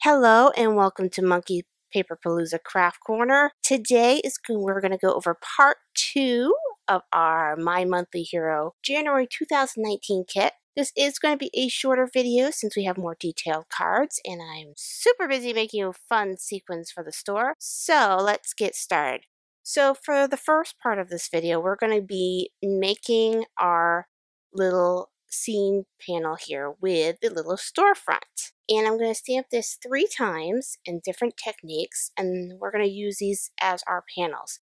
Hello and welcome to Monkey Paperpalooza Craft Corner. Today we're going to go over part 2 of our My Monthly Hero January 2019 kit. This is going to be a shorter video since we have more detailed cards and I'm super busy making a fun sequins for the store. So let's get started. So for the first part of this video, we're going to be making our little scene panel here with the little storefront. And I'm going to stamp this 3 times in different techniques, and we're going to use these as our panels.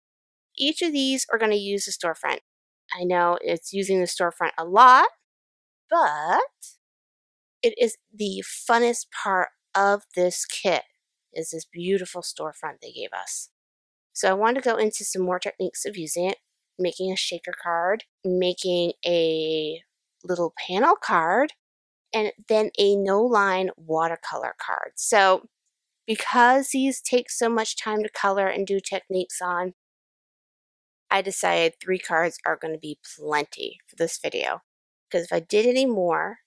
Each of these are going to use the storefront. I know it's using the storefront a lot, but it is the funnest part of this kit, is this beautiful storefront they gave us. So I wanted to go into some more techniques of using it, making a shaker card, making a little panel card, and then a no-line watercolor card. So because these take so much time to color and do techniques on, I decided 3 cards are going to be plenty for this video. Because if I did any more,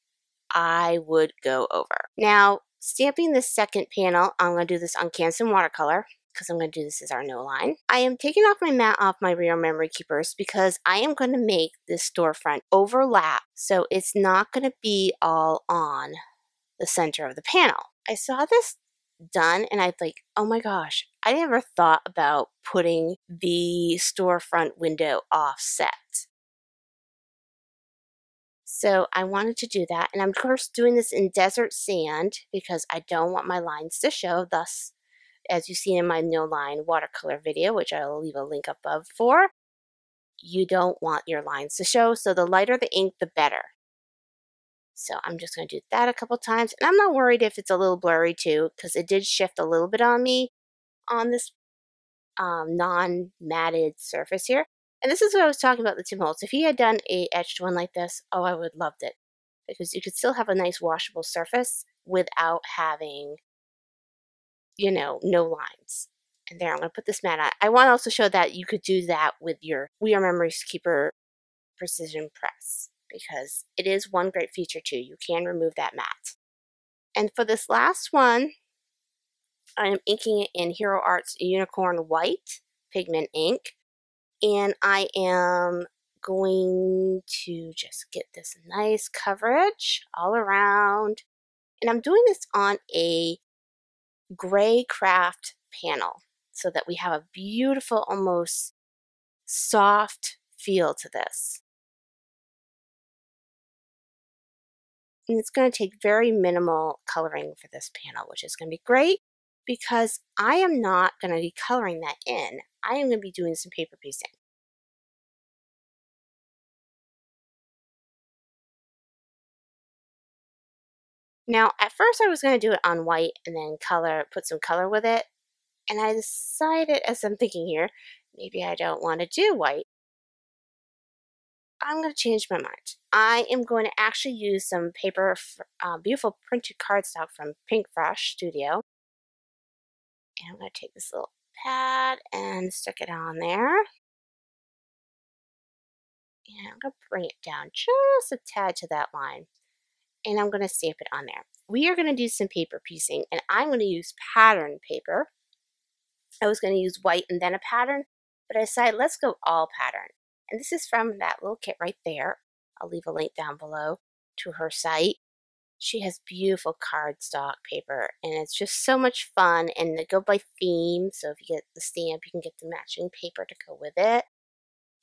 I would go over. Now, stamping this second panel, I'm going to do this on Canson watercolor, because I'm going to do this as our no line. I am taking off my mat off my real memory keepers because I am going to make this storefront overlap so it's not going to be all on the center of the panel. I saw this done and I was like, oh my gosh, I never thought about putting the storefront window offset. So I wanted to do that, and I'm of course doing this in desert sand because I don't want my lines to show, thus as you see in my no line watercolor video, which I'll leave a link above for, you don't want your lines to show, so the lighter the ink, the better. So I'm just going to do that a couple times, and I'm not worried if it's a little blurry too, because it did shift a little bit on me on this non-matted surface here. And this is what I was talking about the Tim Holtz. If he had done a etched one like this, oh, I would have loved it, because you could still have a nice washable surface without having, you know, no lines. And there, I'm going to put this mat on. I want to also show that you could do that with your We Are Memory Keeper Precision Press, because it is one great feature too. You can remove that mat. And for this last one, I am inking it in Hero Arts Unicorn White Pigment ink. And I am going to just get this nice coverage all around. And I'm doing this on a gray craft panel so that we have a beautiful, almost soft feel to this. And it's going to take very minimal coloring for this panel, which is going to be great because I am not going to be coloring that in. I am going to be doing some paper piecing. Now, at first I was going to do it on white and then put some color with it. And I decided, as I'm thinking here, maybe I don't want to do white. I'm going to change my mind. I am going to actually use some paper, beautiful printed cardstock from Pink Fresh Studio. And I'm going to take this little pad and stick it on there. And I'm going to bring it down just a tad to that line. And I'm going to stamp it on there. We are going to do some paper piecing, and I'm going to use pattern paper. I was going to use white and then a pattern, but I decided let's go all pattern. And this is from that little kit right there. I'll leave a link down below to her site. She has beautiful cardstock paper, and it's just so much fun, and they go by theme, so if you get the stamp, you can get the matching paper to go with it.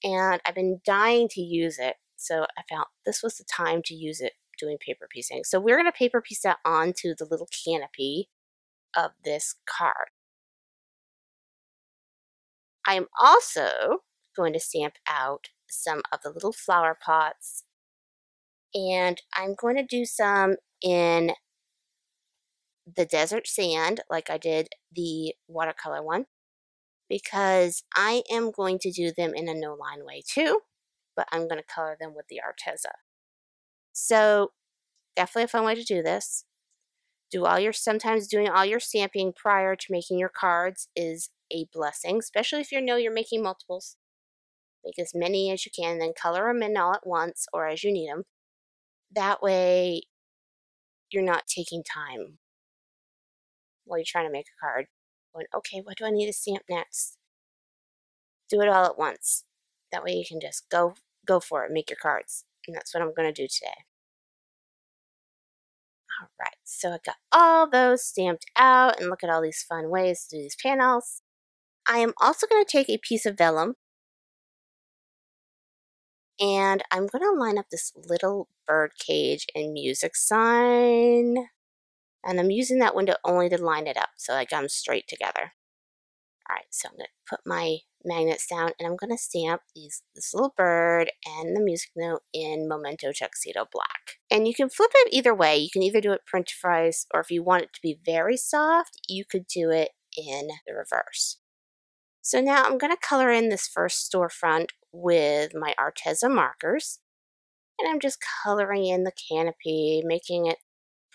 And I've been dying to use it, so I felt this was the time to use it doing paper piecing. So we're going to paper piece that onto the little canopy of this card. I am also going to stamp out some of the little flower pots, and I'm going to do some in the desert sand like I did the watercolor one, because I am going to do them in a no line way too, but I'm going to color them with the Arteza. So definitely a fun way to do this. Sometimes doing all your stamping prior to making your cards is a blessing, especially if you know you're making multiples. Make as many as you can, then color them in all at once or as you need them. That way you're not taking time while you're trying to make a card. Going, okay, what do I need to stamp next? Do it all at once. That way you can just go for it, make your cards. And that's what I'm going to do today. All right, so I got all those stamped out, and look at all these fun ways to do these panels. I am also going to take a piece of vellum, and I'm going to line up this little bird cage and music sign. And I'm using that window only to line it up so I got them straight together. All right, so I'm going to put my magnets down, and I'm going to stamp this little bird and the music note in Memento Tuxedo Black. And you can flip it either way. You can either do it print-wise, or if you want it to be very soft, you could do it in the reverse. So now I'm going to color in this first storefront with my Arteza markers. And I'm just coloring in the canopy, making it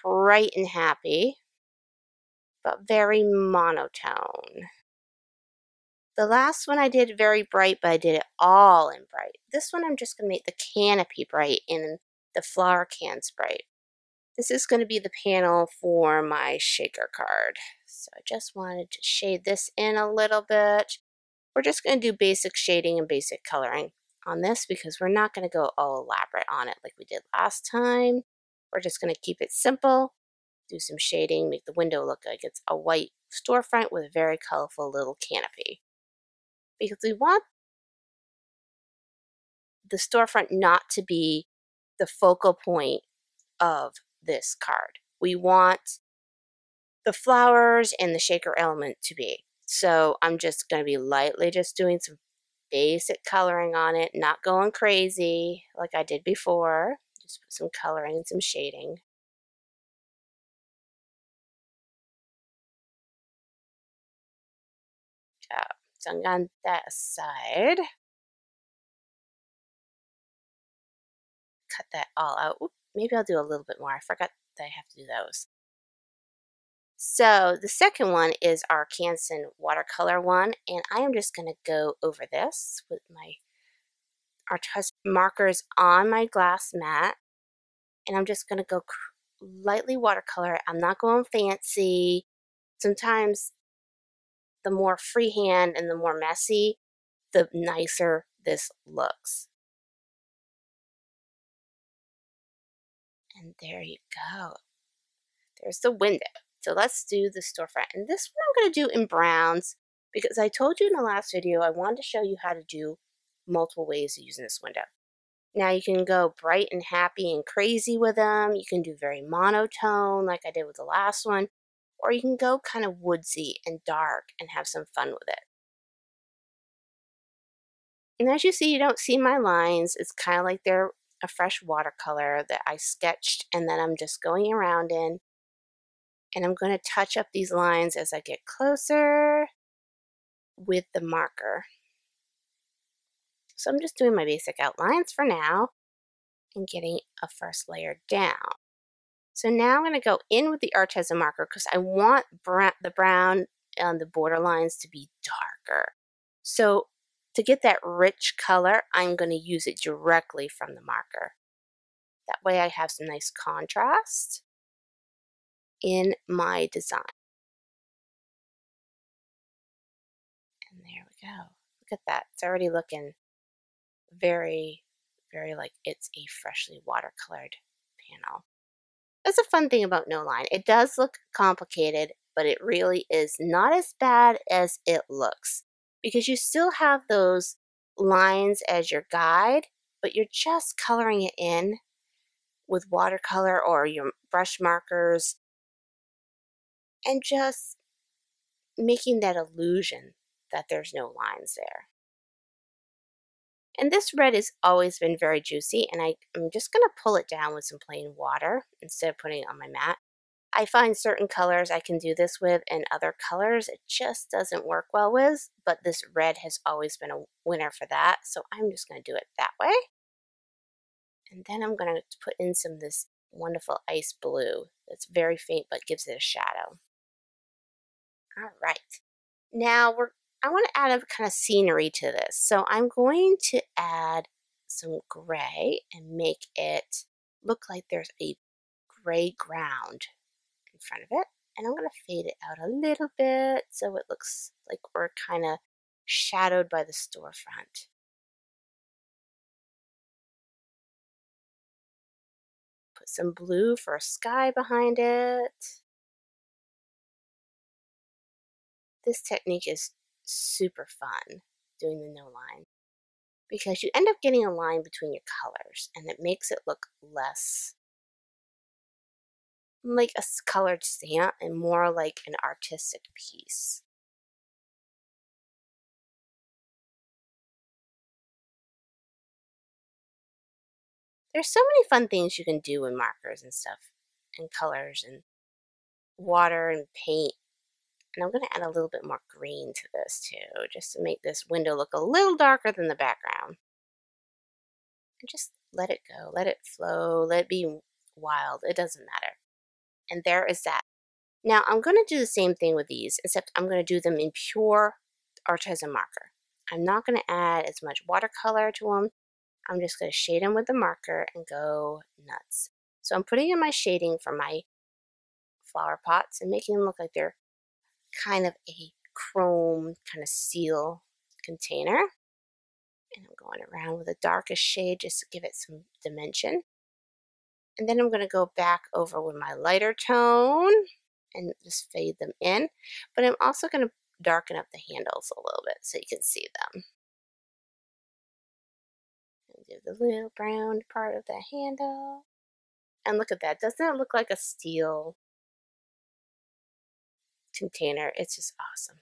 bright and happy, but very monotone. The last one I did very bright, but I did it all in bright. This one I'm just going to make the canopy bright and the flower cans bright. This is going to be the panel for my shaker card. So I just wanted to shade this in a little bit. We're just going to do basic shading and basic coloring on this because we're not going to go all elaborate on it like we did last time. We're just going to keep it simple, do some shading, make the window look like it's a white storefront with a very colorful little canopy. Because we want the storefront not to be the focal point of this card. We want the flowers and the shaker element to be. So I'm just going to be lightly just doing some basic coloring on it, not going crazy like I did before. Just put some coloring and some shading. So I'm going to that aside. Cut that all out. Oop, maybe I'll do a little bit more. I forgot that I have to do those. So the second one is our Canson watercolor one, and I am just going to go over this with my Arteza markers on my glass mat, and I'm just going to go lightly watercolor. I'm not going fancy. Sometimes the more freehand and the more messy, the nicer this looks. And there you go. There's the window. So let's do the storefront. And this one I'm going to do in browns because I told you in the last video I wanted to show you how to do multiple ways of using this window. Now you can go bright and happy and crazy with them. You can do very monotone like I did with the last one. Or you can go kind of woodsy and dark and have some fun with it. And as you see, you don't see my lines. It's kind of like they're a fresh watercolor that I sketched and then I'm just going around in. And I'm going to touch up these lines as I get closer with the marker. So I'm just doing my basic outlines for now and getting a first layer down. So now I'm going to go in with the Arteza marker because I want the brown on the border lines to be darker. So to get that rich color, I'm going to use it directly from the marker. That way I have some nice contrast in my design. And there we go. Look at that. It's already looking very, very like it's a freshly watercolored panel. That's a fun thing about no line. It does look complicated, but it really is not as bad as it looks because you still have those lines as your guide, but you're just coloring it in with watercolor or your brush markers and just making that illusion that there's no lines there. And this red has always been very juicy, and I'm just going to pull it down with some plain water instead of putting it on my mat. I find certain colors I can do this with, and other colors it just doesn't work well with, but this red has always been a winner for that, so I'm just going to do it that way. And then I'm going to put in some of this wonderful ice blue that's very faint but gives it a shadow. All right. Now I want to add a kind of scenery to this. So I'm going to add some gray and make it look like there's a gray ground in front of it. And I'm going to fade it out a little bit so it looks like we're kind of shadowed by the storefront. Put some blue for a sky behind it. This technique is super fun, doing the no line, because you end up getting a line between your colors and it makes it look less like a colored stamp and more like an artistic piece. There's so many fun things you can do with markers and stuff, and colors and water and paint. And I'm going to add a little bit more green to this too, just to make this window look a little darker than the background. And just let it go, let it flow, let it be wild. It doesn't matter. And there is that. Now I'm going to do the same thing with these, except I'm going to do them in pure Arteza marker. I'm not going to add as much watercolor to them. I'm just going to shade them with the marker and go nuts. So I'm putting in my shading for my flower pots and making them look like they're kind of a chrome kind of steel container. And I'm going around with the darkest shade just to give it some dimension. And then I'm going to go back over with my lighter tone and just fade them in. But I'm also going to darken up the handles a little bit so you can see them. Do the little brown part of the handle. And look at that. Doesn't it look like a steel container? It's just awesome.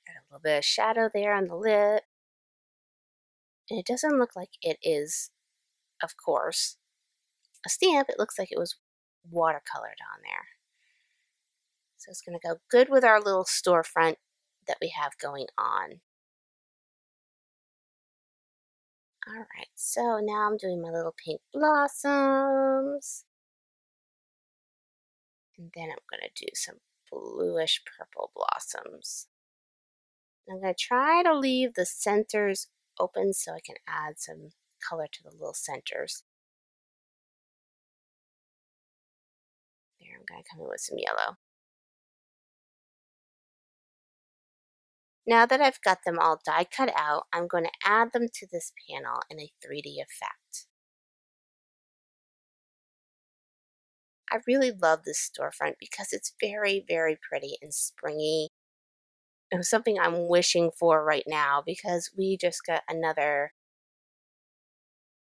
Add a little bit of shadow there on the lip. And it doesn't look like it is, of course, a stamp. It looks like it was watercolored on there. So it's going to go good with our little storefront that we have going on. Alright, so now I'm doing my little pink blossoms. And then I'm going to do some bluish purple blossoms. I'm going to try to leave the centers open so I can add some color to the little centers. There, I'm going to come in with some yellow. Now that I've got them all die cut out, I'm going to add them to this panel in a 3D effect. I really love this storefront because it's very, very pretty and springy. It was something I'm wishing for right now because we just got another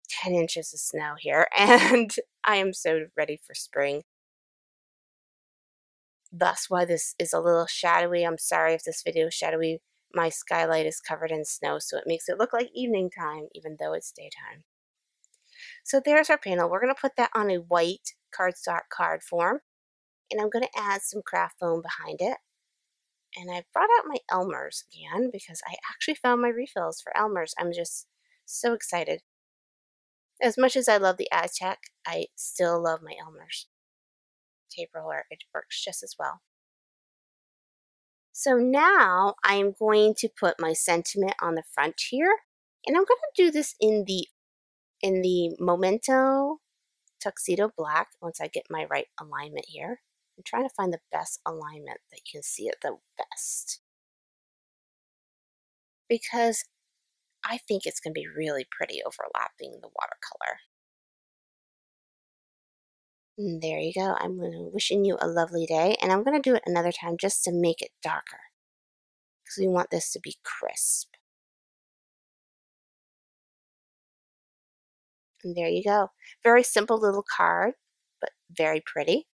10 inches of snow here and I am so ready for spring. Thus why this is a little shadowy. I'm sorry if this video is shadowy. My skylight is covered in snow, so it makes it look like evening time, even though it's daytime. So there's our panel. We're going to put that on a white cardstock card form, and I'm going to add some craft foam behind it. And I brought out my Elmers again because I actually found my refills for Elmers. I'm just so excited. As much as I love the Aztec, I still love my Elmers. Tape roller, it works just as well. So now I'm going to put my sentiment on the front here, and I'm going to do this in the Memento Tuxedo Black once I get my right alignment here. I'm trying to find the best alignment that you can see it the best, because I think it's going to be really pretty overlapping the watercolor. And there you go. I'm wishing you a lovely day, and I'm going to do it another time just to make it darker because we want this to be crisp. And there you go. Very simple little card, but very pretty.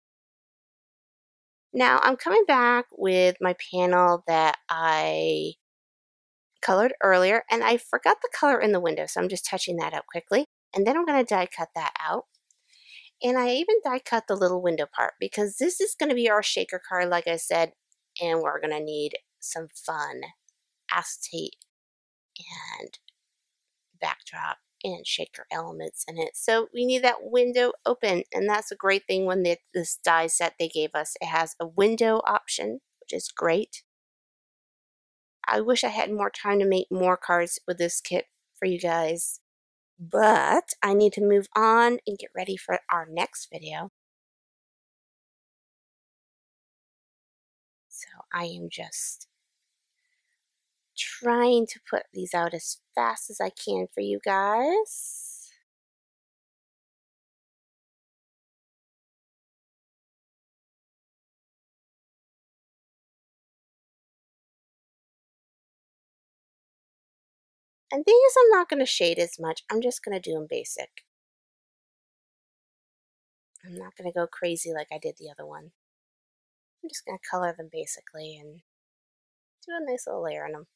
Now I'm coming back with my panel that I colored earlier, and I forgot the color in the window, so I'm just touching that up quickly. And then I'm going to die cut that out. And I even die cut the little window part because this is going to be our shaker card, like I said, and we're going to need some fun acetate and backdrop and shaker elements in it. So we need that window open, and that's a great thing when this die set they gave us. It has a window option, which is great. I wish I had more time to make more cards with this kit for you guys, but I need to move on and get ready for our next video. I am just trying to put these out as fast as I can for you guys. And these I'm not going to shade as much. I'm just going to do them basic. I'm not going to go crazy like I did the other one. I'm just going to color them basically and do a nice little layer in them.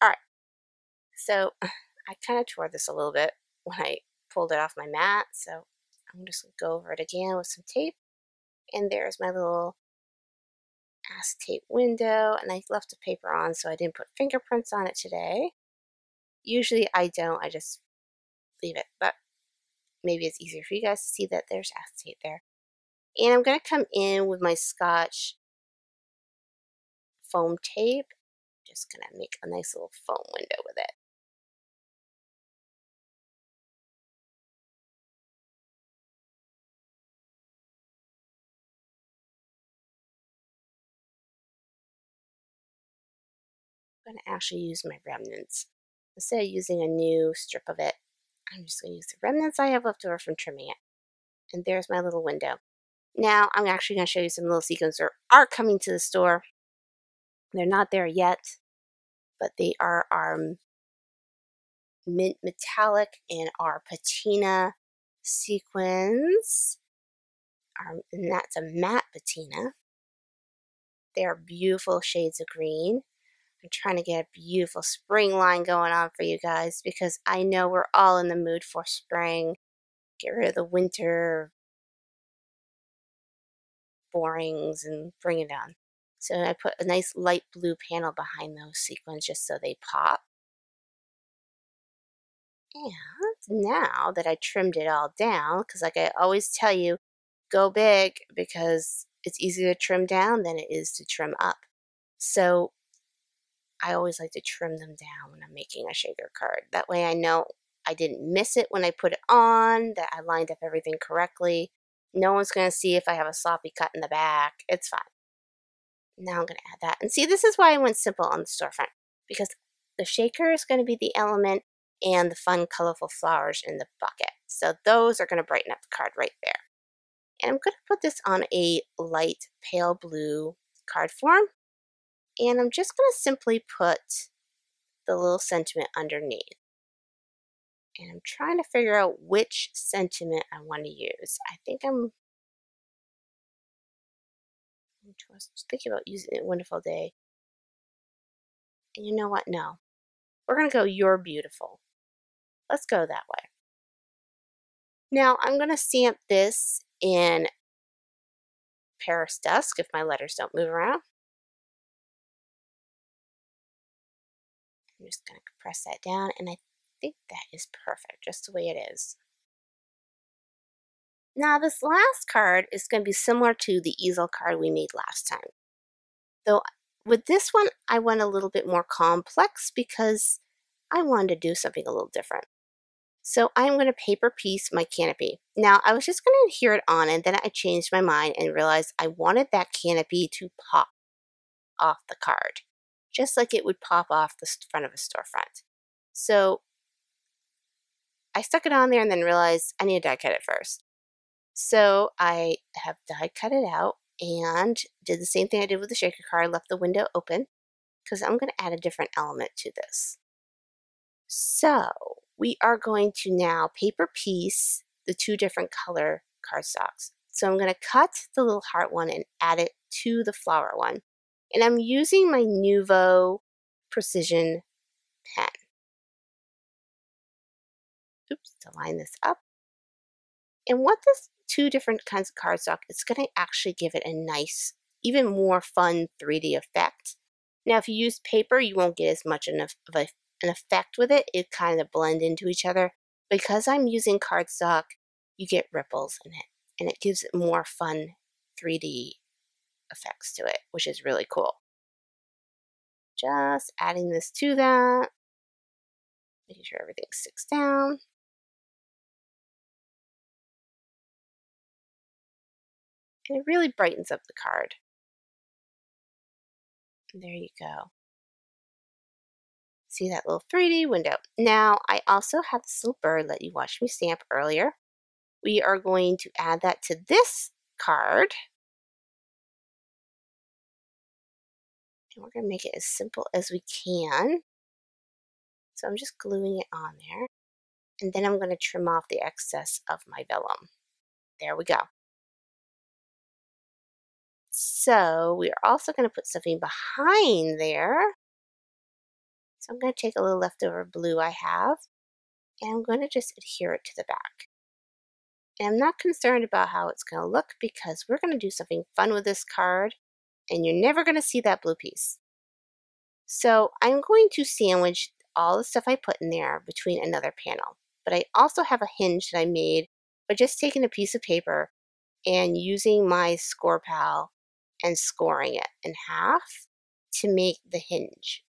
All right, so I kind of tore this a little bit when I pulled it off my mat, so I'm just going to go over it again with some tape. And there's my little acetate window, and I left the paper on so I didn't put fingerprints on it today. Usually I don't, I just leave it, but maybe it's easier for you guys to see that there's acetate there. And I'm going to come in with my Scotch foam tape. Just going to make a nice little foam window with it. I'm going to actually use my remnants. Instead of using a new strip of it, I'm just going to use the remnants I have left over from trimming it. And there's my little window. Now I'm actually going to show you some little sequins that are coming to the store. They're not there yet, but they are our mint metallic and our patina sequins. And that's a matte patina. They are beautiful shades of green. I'm trying to get a beautiful spring line going on for you guys because I know we're all in the mood for spring. Get rid of the winter borings and bring it on. So I put a nice light blue panel behind those sequins just so they pop. And now that I trimmed it all down, because like I always tell you, go big because it's easier to trim down than it is to trim up. So I always like to trim them down when I'm making a shaker card. That way I know I didn't miss it when I put it on, that I lined up everything correctly. No one's going to see if I have a sloppy cut in the back. It's fine. Now I'm going to add that. And see, this is why I went simple on the storefront, because the shaker is going to be the element and the fun, colorful flowers in the bucket. So those are going to brighten up the card right there. And I'm going to put this on a light pale blue card form. And I'm just going to simply put the little sentiment underneath. And I'm trying to figure out which sentiment I want to use. I think I'm thinking about using it Wonderful Day. And you know what? No. We're going to go You're Beautiful. Let's go that way. Now I'm going to stamp this in Paris Dusk if my letters don't move around. I'm just going to compress that down, and I think that is perfect, just the way it is. Now this last card is going to be similar to the easel card we made last time. Though with this one, I went a little bit more complex because I wanted to do something a little different. So I'm going to paper piece my canopy. Now I was just going to adhere it on, and then I changed my mind and realized I wanted that canopy to pop off the card, just like it would pop off the front of a storefront. So I stuck it on there and then realized I need to die cut it first. So I have die cut it out and did the same thing I did with the shaker card, left the window open because I'm going to add a different element to this. So we are going to now paper piece the two different color cardstocks. So I'm going to cut the little heart one and add it to the flower one. And I'm using my Nuvo precision pen. Oops, to line this up. And what this two different kinds of cardstock, it's going to actually give it a nice, even more fun 3D effect. Now, if you use paper, you won't get as much of an effect with it. It kind of blend into each other. Because I'm using cardstock, you get ripples in it, and it gives it more fun 3D effects to it, which is really cool. Just adding this to that, making sure everything sticks down. And it really brightens up the card. There you go. See that little 3D window. Now, I also have this little bird that you watched me stamp earlier. We are going to add that to this card. And we're going to make it as simple as we can. So I'm just gluing it on there. And then I'm going to trim off the excess of my vellum. There we go. So we're also going to put something behind there. So I'm going to take a little leftover blue I have, and I'm going to just adhere it to the back. And I'm not concerned about how it's going to look because we're going to do something fun with this card, and you're never going to see that blue piece. So I'm going to sandwich all the stuff I put in there between another panel. But I also have a hinge that I made by just taking a piece of paper and using my Scor Pal and scoring it in half to make the hinge.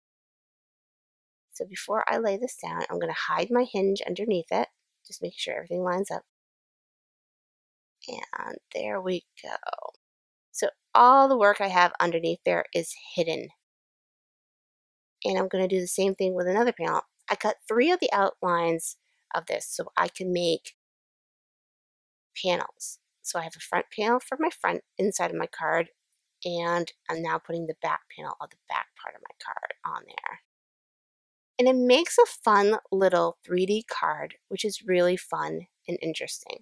So before I lay this down, I'm going to hide my hinge underneath it. Just make sure everything lines up. And there we go. So all the work I have underneath there is hidden. And I'm going to do the same thing with another panel. I cut 3 of the outlines of this so I can make panels. So I have a front panel for my front inside of my card, and I'm now putting the back panel of the back part of my card on there. And it makes a fun little 3D card, which is really fun and interesting.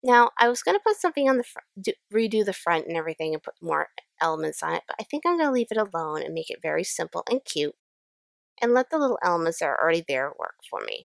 Now, I was going to put something on the front, redo the front and everything and put more elements on it, but I think I'm going to leave it alone and make it very simple and cute and let the little elements that are already there work for me.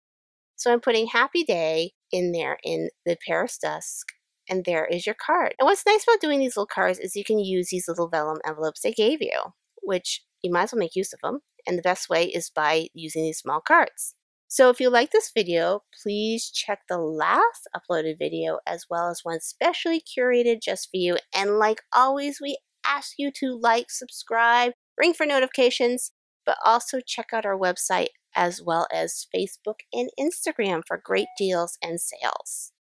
So I'm putting Happy Day in there in the Paris Dusk, and there is your card. And what's nice about doing these little cards is you can use these little vellum envelopes they gave you, which you might as well make use of them. And the best way is by using these small cards. So if you like this video, please check the last uploaded video as well as one specially curated just for you. And like always, we ask you to like, subscribe, ring for notifications, but also check out our website as well as Facebook and Instagram for great deals and sales.